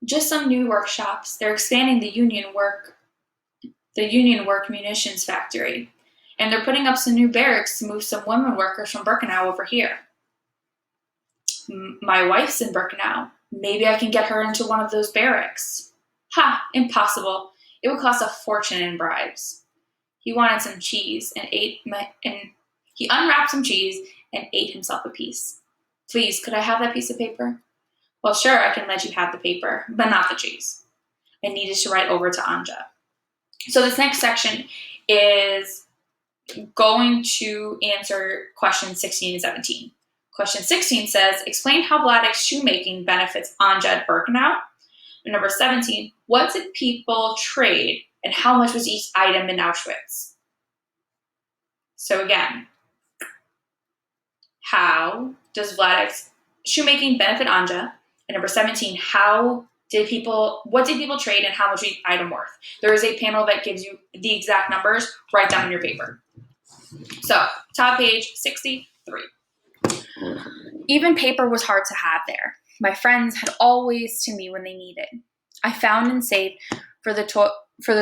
Just some new workshops. They're expanding the Union Work munitions factory, and they're putting up some new barracks to move some women workers from Birkenau over here. My wife's in Birkenau. Maybe I can get her into one of those barracks. Ha! Impossible. It would cost a fortune in bribes. He wanted some cheese and he unwrapped some cheese and ate himself a piece. Please, could I have that piece of paper? Well, sure, I can let you have the paper, but not the cheese. I needed to write over to Anja. So this next section is going to answer questions 16 and 17. Question 16 says, explain how Vladek's shoemaking benefits Anja at Birkenau. And number 17, what did people trade and how much was each item in Auschwitz? So again, how does Vladek's shoemaking benefit Anja? And number 17, what did people trade and how much each item worth? There is a panel that gives you the exact numbers. Write down on your paper. So, top page 63. Even paper was hard to have there. My friends had always to me when they needed. I found and saved for the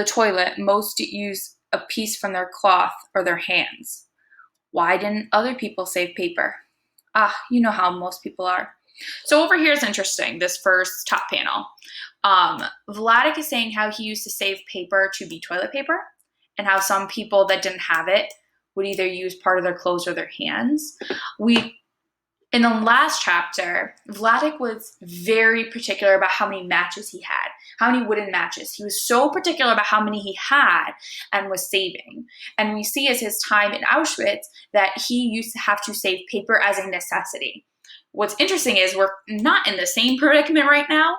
toilet. Most use a piece from their cloth or their hands. Why didn't other people save paper? You know how most people are. So over here is interesting, this first top panel. Vladek is saying how he used to save paper to be toilet paper, and how some people that didn't have it would either use part of their clothes or their hands. In the last chapter, Vladek was very particular about how many matches he had, how many wooden matches. He was so particular about how many he had and was saving. And we see as his time in Auschwitz that he used to have to save paper as a necessity. What's interesting is we're not in the same predicament right now,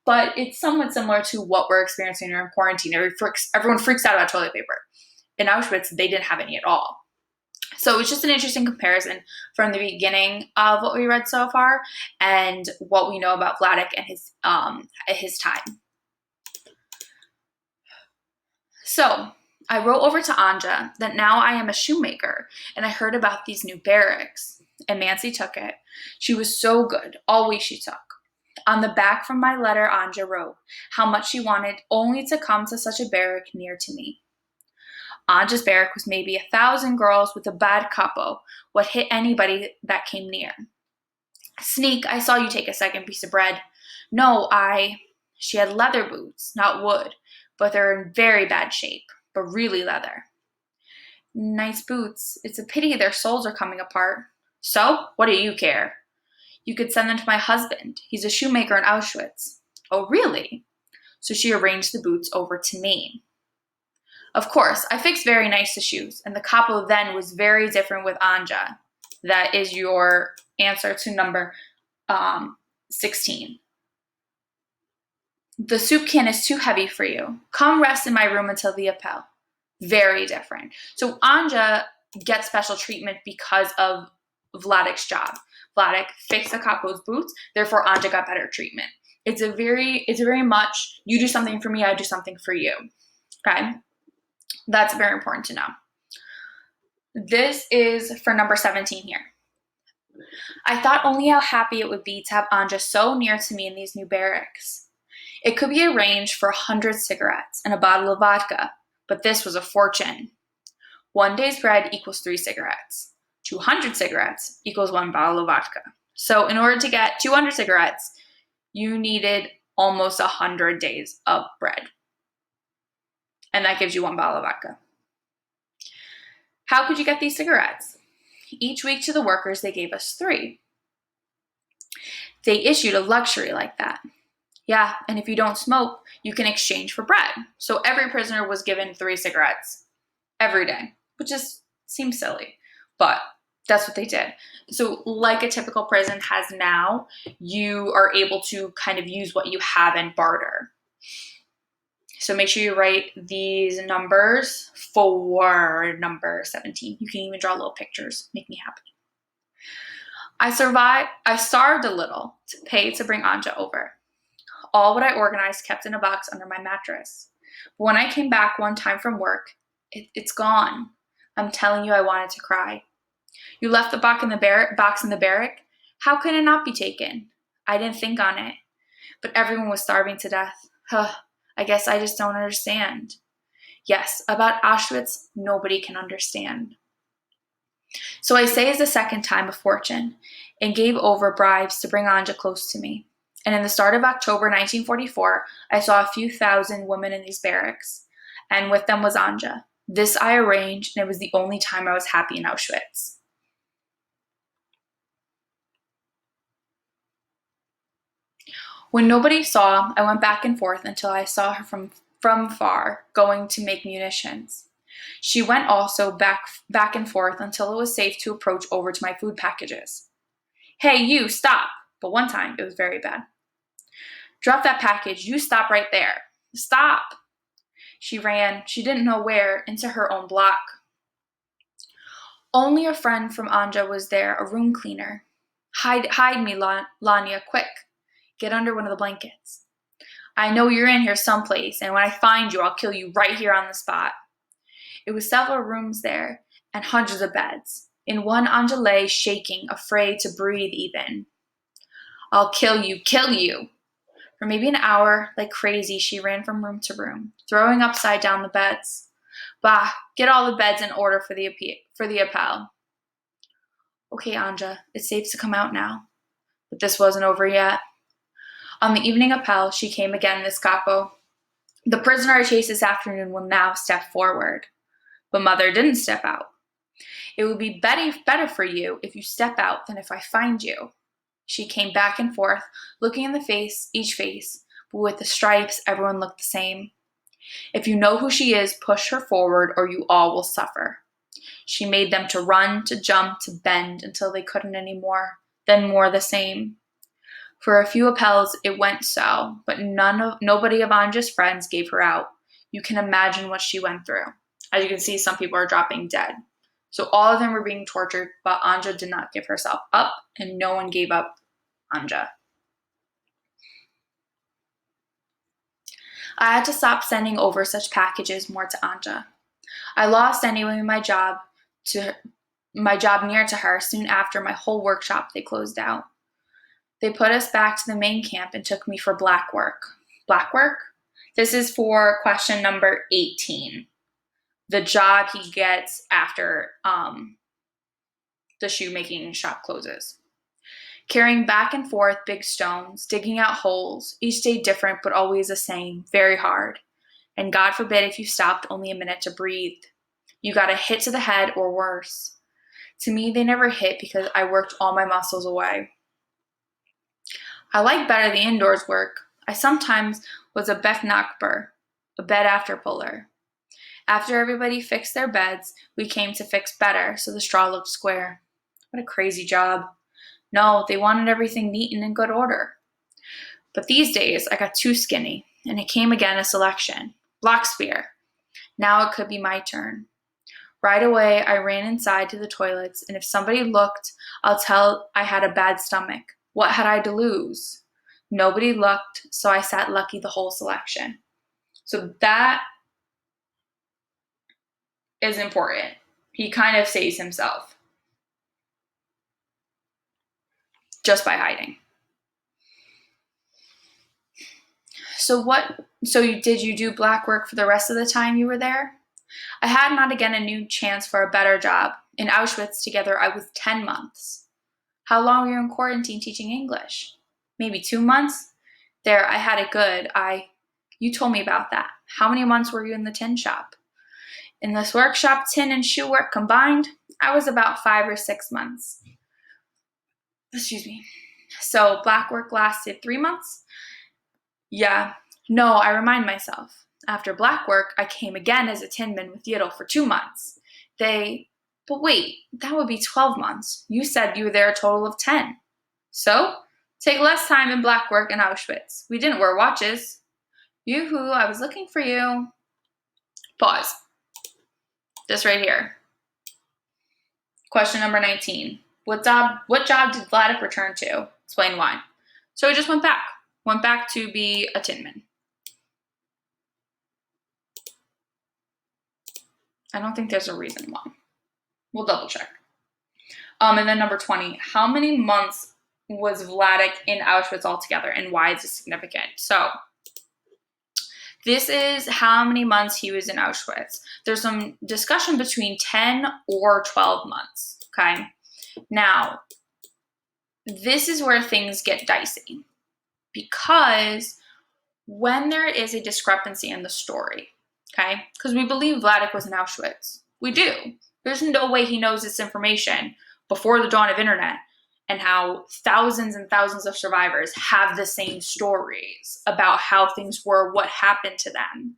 but it's somewhat similar to what we're experiencing during quarantine. Everyone freaks out about toilet paper. In Auschwitz, they didn't have any at all. So it's just an interesting comparison from the beginning of what we read so far and what we know about Vladek and his time. So I wrote over to Anja that now I am a shoemaker and I heard about these new barracks. And Nancy took it. She was so good. Always she took. On the back from my letter, Anja wrote how much she wanted only to come to such a barrack near to me. Anja's barrack was maybe 1,000 girls with a bad capo, would hit anybody that came near. Sneak, I saw you take a second piece of bread. No, she had leather boots, not wood, but they're in very bad shape, but really leather. Nice boots. It's a pity their soles are coming apart. So, what do you care? You could send them to my husband. He's a shoemaker in Auschwitz. Oh, really? So she arranged the boots over to me. Of course, I fixed very nice the shoes, and the capo then was very different with Anja. That is your answer to number 16. The soup can is too heavy for you. Come rest in my room until the appel. Very different. So Anja gets special treatment because of Vladek's job. Vladek fixed the capo's boots, therefore Anja got better treatment. It's a very much, you do something for me, I do something for you. Okay? That's very important to know. This is for number 17 here. I thought only how happy it would be to have Anja so near to me in these new barracks. It could be arranged for 100 cigarettes and a bottle of vodka, but this was a fortune. 1 day's bread equals 3 cigarettes. 200 cigarettes equals 1 bottle of vodka. So in order to get 200 cigarettes, you needed almost 100 days of bread. And that gives you 1 bottle of vodka. How could you get these cigarettes? Each week to the workers, they gave us 3. They issued a luxury like that. Yeah, and if you don't smoke, you can exchange for bread. So every prisoner was given 3 cigarettes every day, which just seems silly, but that's what they did. So like a typical prison has now, you are able to kind of use what you have and barter. So make sure you write these numbers for number 17. You can even draw little pictures. Make me happy. I starved a little to pay to bring Anja over. All what I organized kept in a box under my mattress. But when I came back one time from work, it's gone. I'm telling you, I wanted to cry. You left the box in the barrack? How could it not be taken? I didn't think on it. But everyone was starving to death. Huh, I guess I just don't understand. Yes, about Auschwitz, nobody can understand. So I saved the second time a fortune and gave over bribes to bring Anja close to me. And in the start of October 1944, I saw a few thousand women in these barracks, and with them was Anja. This I arranged, and it was the only time I was happy in Auschwitz. When nobody saw, I went back and forth until I saw her from far, going to make munitions. She went also back and forth until it was safe to approach over to my food packages. Hey, you, stop! But one time, it was very bad. Drop that package. You stop right there. Stop! She ran, she didn't know where, into her own block. Only a friend from Anja was there, a room cleaner. Hide me, Lanya, quick. Get under one of the blankets. I know you're in here someplace, and when I find you, I'll kill you right here on the spot. It was several rooms there, and hundreds of beds. In one, Anja lay, shaking, afraid to breathe even. I'll kill you, kill you. For maybe an hour, like crazy, she ran from room to room, throwing upside down the beds. Bah, get all the beds in order for the appel. Okay, Anja, it's safe to come out now. But this wasn't over yet. On the evening appel, she came again, Miss Capo. The prisoner I chased this afternoon will now step forward. But Mother didn't step out. It would be better for you if you step out than if I find you. She came back and forth, looking in each face, but with the stripes, everyone looked the same. If you know who she is, push her forward or you all will suffer. She made them to run, to jump, to bend until they couldn't anymore, then more the same. For a few appels, it went so, but nobody of Anja's friends gave her out. You can imagine what she went through. As you can see, some people are dropping dead. So all of them were being tortured, but Anja did not give herself up, and no one gave up Anja. I had to stop sending over such packages more to Anja. I lost anyway my job near to her soon after my whole workshop they closed out. They put us back to the main camp and took me for black work. Black work? This is for question number 18. The job he gets after the shoemaking shop closes. Carrying back and forth big stones, digging out holes, each day different but always the same, very hard. And God forbid if you stopped only a minute to breathe. You got a hit to the head or worse. To me, they never hit because I worked all my muscles away. I like better the indoors work. I sometimes was a Beth-Nakber, a bed after puller. After everybody fixed their beds, we came to fix better so the straw looked square. What a crazy job. No, they wanted everything neat and in good order. But these days, I got too skinny, and it came again a selection. Block spear. Now it could be my turn. Right away, I ran inside to the toilets, and if somebody looked, I'll tell I had a bad stomach. What had I to lose? Nobody looked, so I sat lucky the whole selection. So that is important. He kind of saves himself just by hiding. Did you do black work for the rest of the time you were there? I had not again a new chance for a better job. In Auschwitz together I was 10 months. How long were you in quarantine teaching English? Maybe 2 months? There, I had it good. You told me about that. How many months were you in the tin shop? In this workshop, tin and shoe work combined, I was about 5 or 6 months. Excuse me. So black work lasted 3 months? Yeah. No, I remind myself. After black work, I came again as a tinman with Yittel for 2 months. But wait, that would be 12 months. You said you were there a total of 10. So, take less time in black work in Auschwitz. We didn't wear watches. Yoo-hoo, I was looking for you. Pause. This right here. Question number 19. What job did Vladek return to? Explain why. So he just went back. Went back to be a tinman. I don't think there's a reason why. We'll double check. And then number 20. How many months was Vladik in Auschwitz altogether, and why is this significant? So this is how many months he was in Auschwitz. There's some discussion between 10 or 12 months, okay? Now, this is where things get dicey, because when there is a discrepancy in the story, okay, because we believe Vladik was in Auschwitz. We do. There's no way he knows this information before the dawn of internet, and how thousands and thousands of survivors have the same stories about how things were, what happened to them.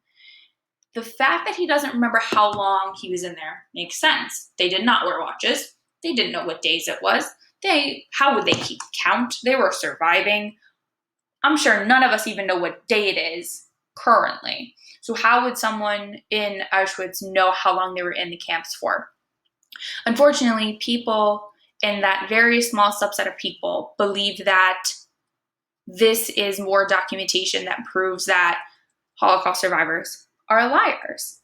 The fact that he doesn't remember how long he was in there makes sense. They did not wear watches. They didn't know what days it was. How would they keep count? They were surviving. I'm sure none of us even know what day it is currently. So how would someone in Auschwitz know how long they were in the camps for? Unfortunately, people in that very small subset of people believe that this is more documentation that proves that Holocaust survivors are liars.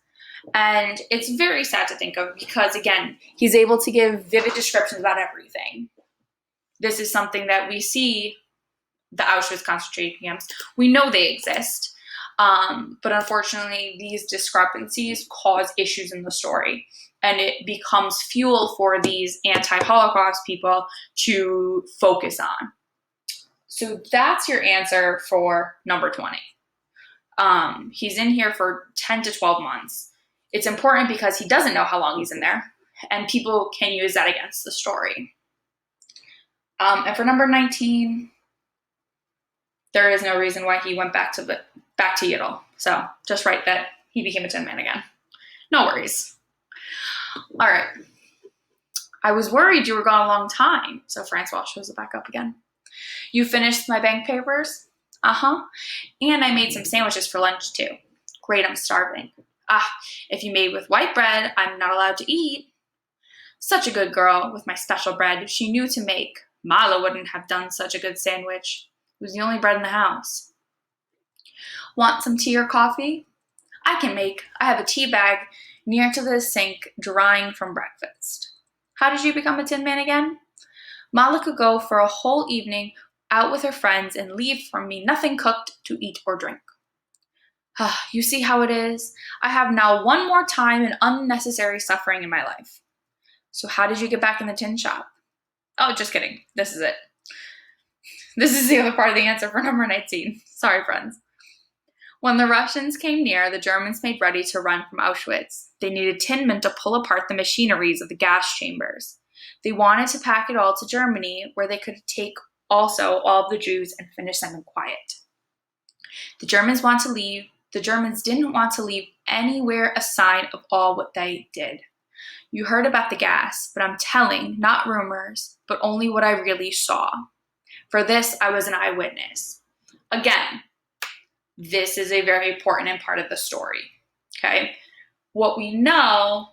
And it's very sad to think of, because, again, he's able to give vivid descriptions about everything. This is something that we see, the Auschwitz concentration camps. We know they exist, but unfortunately, these discrepancies cause issues in the story, and it becomes fuel for these anti-Holocaust people to focus on. So that's your answer for number 20. He's in here for 10 to 12 months. It's important because he doesn't know how long he's in there, and people can use that against the story. And for number 19, there is no reason why he went back to Yiddle. So just write that he became a Tin Man again. No worries. All right. I was worried you were gone a long time. So Francois shows it back up again. You finished my bank papers? Uh-huh. And I made some sandwiches for lunch too. Great, I'm starving. If you made with white bread, I'm not allowed to eat. Such a good girl with my special bread she knew to make. Mala wouldn't have done such a good sandwich. It was the only bread in the house. Want some tea or coffee? I can make. I have a tea bag near to the sink drying from breakfast. How did you become a Tin Man again? Mala could go for a whole evening out with her friends and leave from me nothing cooked to eat or drink. You see how it is? I have now one more time and unnecessary suffering in my life. So how did you get back in the tin shop? Oh, just kidding. This is it. This is the other part of the answer for number 19. Sorry, friends. When the Russians came near, the Germans made ready to run from Auschwitz. They needed tin men to pull apart the machineries of the gas chambers. They wanted to pack it all to Germany, where they could take also all of the Jews and finish them in quiet. The Germans didn't want to leave anywhere a sign of all what they did. You heard about the gas, but I'm telling, not rumors, but only what I really saw. For this, I was an eyewitness. Again, this is a very important part of the story, okay? What we know,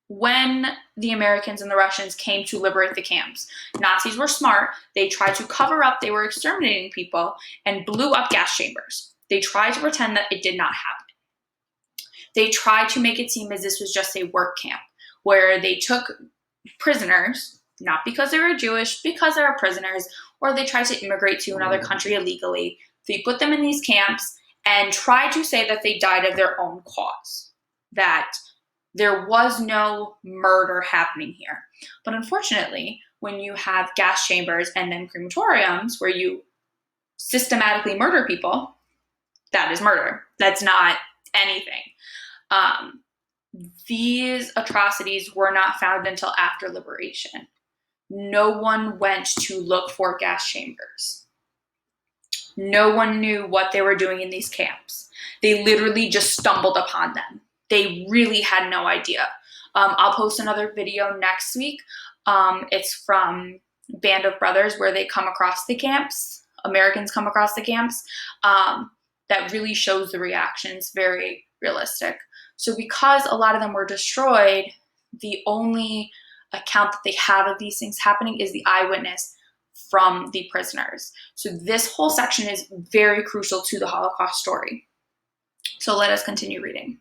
when the Americans and the Russians came to liberate the camps, Nazis were smart. They tried to cover up they were exterminating people and blew up gas chambers. They tried to pretend that it did not happen. They tried to make it seem as this was just a work camp where they took prisoners, not because they were Jewish, because they were prisoners, or they tried to immigrate to another country illegally. They put them in these camps and tried to say that they died of their own cause, that there was no murder happening here. But unfortunately, when you have gas chambers and then crematoriums where you systematically murder people, that is murder. That's not anything. These atrocities were not found until after liberation. No one went to look for gas chambers. No one knew what they were doing in these camps. They literally just stumbled upon them. They really had no idea. I'll post another video next week. It's from Band of Brothers, where they come across the camps. Americans come across the camps. That really shows the reactions, very realistic. So because a lot of them were destroyed, the only account that they have of these things happening is the eyewitness from the prisoners. So this whole section is very crucial to the Holocaust story. So let us continue reading.